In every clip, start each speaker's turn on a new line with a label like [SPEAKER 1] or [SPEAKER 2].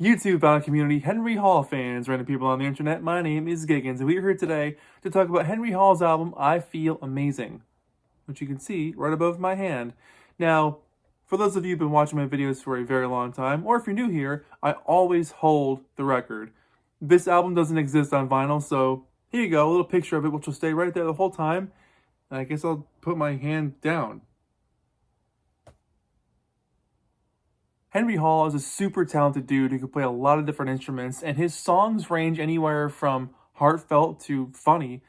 [SPEAKER 1] YouTube community, Henry Hall fans, random people on the internet, my name is Giggens, and we are here today to talk about Henry Hall's album, I Feel Amazing, which you can see right above my hand. Now, for those of you who've been watching my videos for a very long time, or if you're new here, I always hold the record. This album doesn't exist on vinyl, so here you go, a little picture of it, which will stay right there the whole time. And I guess I'll put my hand down. Henry Hall is a super talented dude who can play a lot of different instruments, and his songs range anywhere from heartfelt to funny,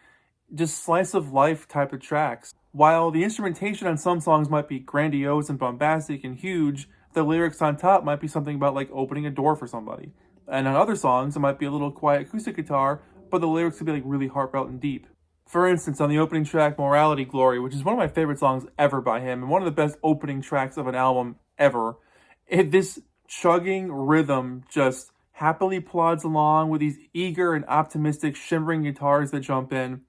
[SPEAKER 1] just slice of life type of tracks. While the instrumentation on some songs might be grandiose and bombastic and huge, the lyrics on top might be something about like opening a door for somebody. And on other songs, it might be a little quiet acoustic guitar, but the lyrics could be like really heartfelt and deep. For instance, on the opening track, Morality Glory, which is one of my favorite songs ever by him, and one of the best opening tracks of an album ever, this chugging rhythm just happily plods along with these eager and optimistic shimmering guitars that jump in.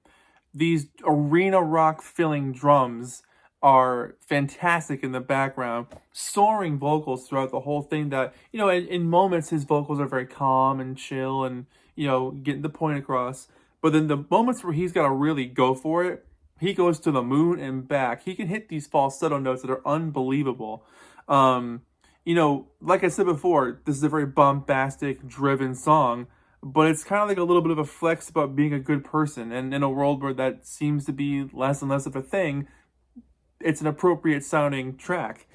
[SPEAKER 1] These arena rock filling drums are fantastic in the background, soaring vocals throughout the whole thing that, in moments his vocals are very calm and chill and, getting the point across. But then the moments where he's got to really go for it, he goes to the moon and back. He can hit these falsetto notes that are unbelievable. Like I said before, this is a very bombastic, driven song, but it's kind of like a little bit of a flex about being a good person. And in a world where that seems to be less and less of a thing, it's an appropriate sounding track.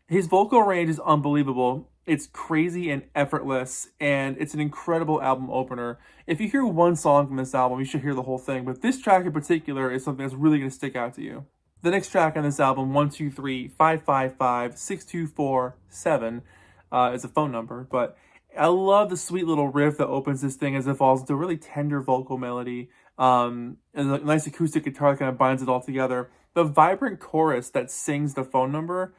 [SPEAKER 1] His vocal range is unbelievable. It's crazy and effortless, and it's an incredible album opener. If you hear one song from this album, you should hear the whole thing, but this track in particular is something that's really going to stick out to you. The next track on this album, 123-555-6247, is a phone number, but I love the sweet little riff that opens this thing as it falls into a really tender vocal melody, and a nice acoustic guitar that kind of binds it all together. The vibrant chorus that sings the phone number,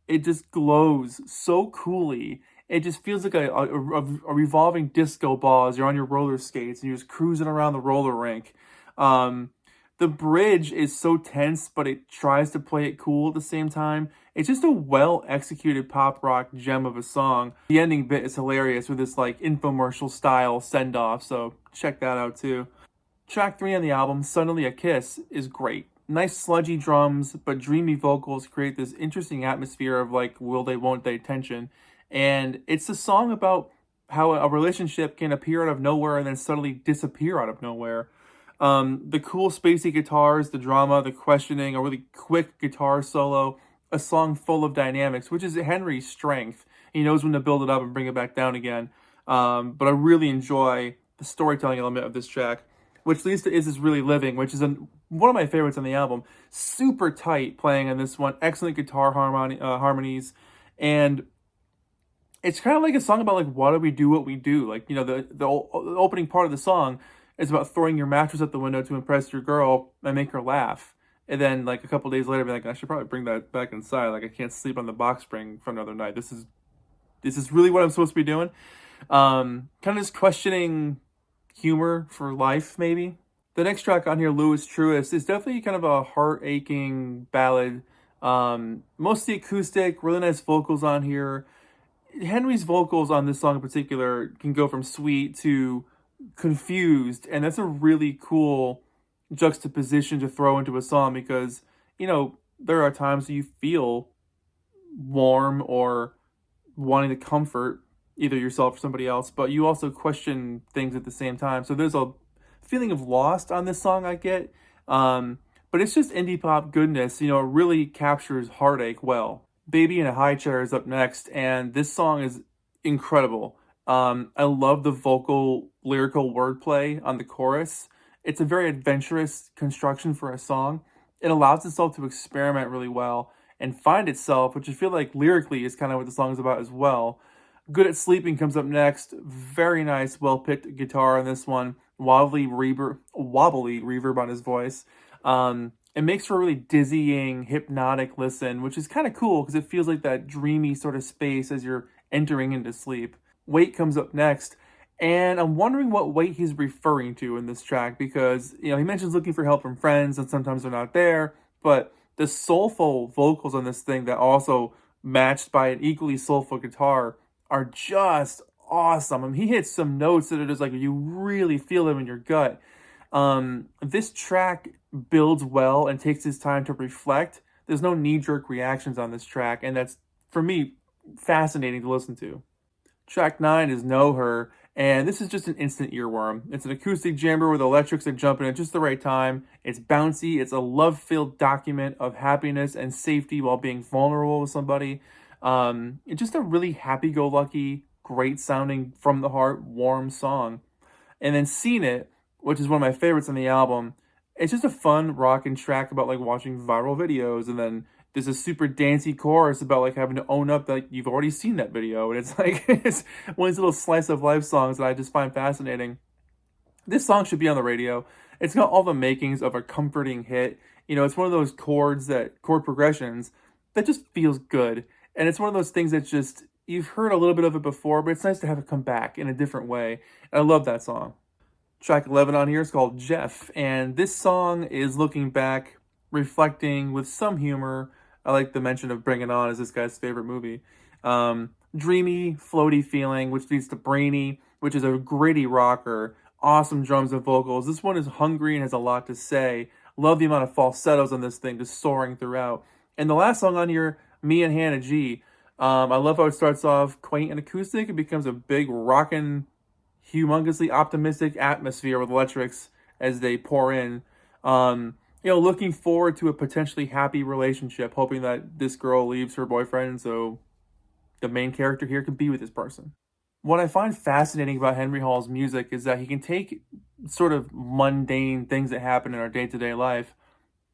[SPEAKER 1] it just glows so coolly. It just feels like a revolving disco ball as you're on your roller skates and you're just cruising around the roller rink. The bridge is so tense, but it tries to play it cool at the same time. It's just a well-executed pop rock gem of a song. The ending bit is hilarious with this like infomercial style send-off, so check that out too. Track 3 on the album, Suddenly a Kiss, is great. Nice sludgy drums, but dreamy vocals create this interesting atmosphere of like will they, won't they tension. And it's a song about how a relationship can appear out of nowhere and then suddenly disappear out of nowhere. The cool spacey guitars, the drama, the questioning, a really quick guitar solo, a song full of dynamics, which is Henry's strength. He knows when to build it up and bring it back down again. But I really enjoy the storytelling element of this track, which leads to Is This Really Living, which is one of my favorites on the album. Super tight playing on this one, excellent guitar harmonies, and it's kind of like a song about like why do we do what we do. Like, the opening part of the song is about throwing your mattress out the window to impress your girl and make her laugh. And then like a couple days later, be like, I should probably bring that back inside. Like I can't sleep on the box spring for another night. This is really what I'm supposed to be doing. Kind of just questioning humor for life, maybe. The next track on here, Louis Truist, is definitely kind of a heart-aching ballad. Mostly acoustic, really nice vocals on here. Henry's vocals on this song in particular can go from sweet to confused, and that's a really cool juxtaposition to throw into a song because, there are times that you feel warm or wanting to comfort either yourself or somebody else, but you also question things at the same time. So there's a feeling of lost on this song I get, but it's just indie pop goodness. It really captures heartache well. Baby in a High Chair is up next, and this song is incredible. I love the vocal lyrical wordplay on the chorus. It's a very adventurous construction for a song. It allows itself to experiment really well and find itself, which I feel like lyrically is kind of what the song is about as well. Good at Sleeping comes up next. Very nice, well-picked guitar on this one. Wobbly reverb on his voice. It makes for a really dizzying, hypnotic listen, which is kind of cool because it feels like that dreamy sort of space as you're entering into sleep. Wait comes up next, and I'm wondering what Wait he's referring to in this track because, he mentions looking for help from friends and sometimes they're not there, but the soulful vocals on this thing that also matched by an equally soulful guitar are just awesome. I mean, he hits some notes that are just like, you really feel them in your gut. This track builds well and takes his time to reflect. There's no knee-jerk reactions on this track, and that's, for me, fascinating to listen to. Track 9 is Know Her, and this is just an instant earworm. It's an acoustic jammer with electrics that jump in at just the right time. It's bouncy. It's a love-filled document of happiness and safety while being vulnerable with somebody. It's just a really happy-go-lucky, great-sounding, from-the-heart, warm song. And then Seen It, which is one of my favorites on the album, it's just a fun rockin' track about like watching viral videos, and then there's a super dancey chorus about like having to own up that you've already seen that video, and it's like it's one of these little slice of life songs that I just find fascinating. This song should be on the radio. It's got all the makings of a comforting hit. You know, it's one of those chord progressions that just feels good, and it's one of those things that just you've heard a little bit of it before, but it's nice to have it come back in a different way. And I love that song. Track 11 on here is called Jeff, and this song is looking back, reflecting with some humor. I like the mention of Bring It On as this guy's favorite movie. Dreamy, floaty feeling, which leads to Brainy, which is a gritty rocker. Awesome drums and vocals. This one is hungry and has a lot to say. Love the amount of falsettos on this thing, just soaring throughout. And the last song on here, Me and Hannah G. I love how it starts off quaint and acoustic. It becomes a big rockin', humongously optimistic atmosphere with electrics as they pour in. Looking forward to a potentially happy relationship, hoping that this girl leaves her boyfriend so the main character here can be with this person. What I find fascinating about Henry Hall's music is that he can take sort of mundane things that happen in our day-to-day life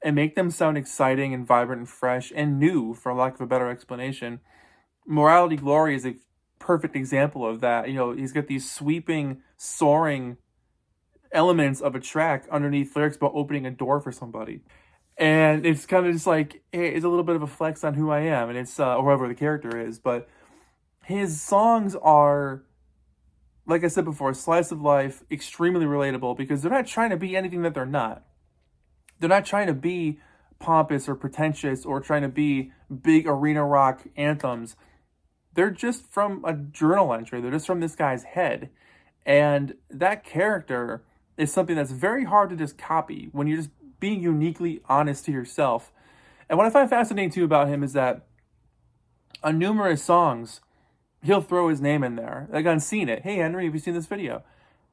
[SPEAKER 1] and make them sound exciting and vibrant and fresh and new, for lack of a better explanation. Morality Glory is a perfect example of that. You know, he's got these sweeping, soaring elements of a track underneath lyrics about opening a door for somebody. And it's kind of just like, hey, it's a little bit of a flex on who I am, and it's, or whoever the character is. But his songs are, like I said before, slice of life, extremely relatable because they're not trying to be anything that they're not. They're not trying to be pompous or pretentious or trying to be big arena rock anthems. They're just from a journal entry. They're just from this guy's head. And that character is something that's very hard to just copy when you're just being uniquely honest to yourself. And what I find fascinating too about him is that on numerous songs, he'll throw his name in there. Like on Seen It. Hey, Henry, have you seen this video?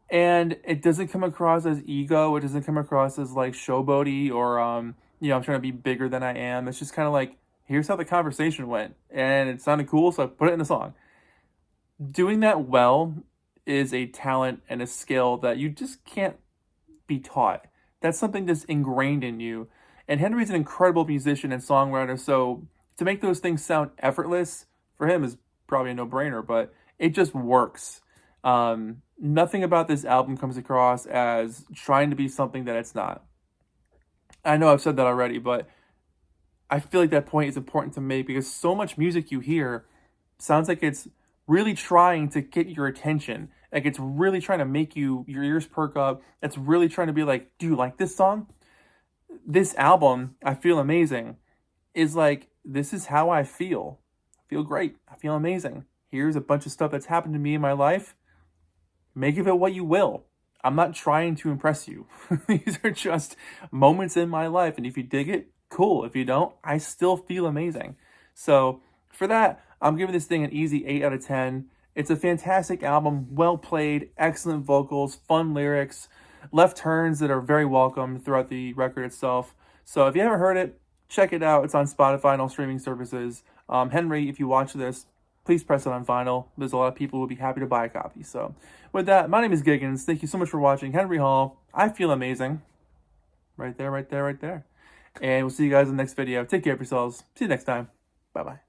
[SPEAKER 1] And it doesn't come across as ego. It doesn't come across as like showboaty or, I'm trying to be bigger than I am. It's just kind of like, here's how the conversation went. And it sounded cool, so I put it in a song. Doing that well is a talent and a skill that you just can't be taught. That's something that's ingrained in you. And Henry's an incredible musician and songwriter, so to make those things sound effortless, for him is probably a no-brainer, but it just works. Nothing about this album comes across as trying to be something that it's not. I know I've said that already, but I feel like that point is important to make because so much music you hear sounds like it's really trying to get your attention. Like it's really trying to make your ears perk up. It's really trying to be like, do you like this song? This album, I Feel Amazing, is like, this is how I feel. I feel great. I feel amazing. Here's a bunch of stuff that's happened to me in my life. Make of it what you will. I'm not trying to impress you. These are just moments in my life. And if you dig it, cool. If you don't, I still feel amazing. So for that, I'm giving this thing an easy 8 out of 10. It's a fantastic album, well played, excellent vocals, fun lyrics, left turns that are very welcome throughout the record itself. So if you haven't heard it, check it out. It's on Spotify and all streaming services. Henry, if you watch this, please press it on vinyl. There's a lot of people who will be happy to buy a copy. So with that, my name is Giggens. Thank you so much for watching. Henry Hall, I Feel Amazing. Right there, right there, right there. And we'll see you guys in the next video. Take care of yourselves. See you next time. Bye-bye.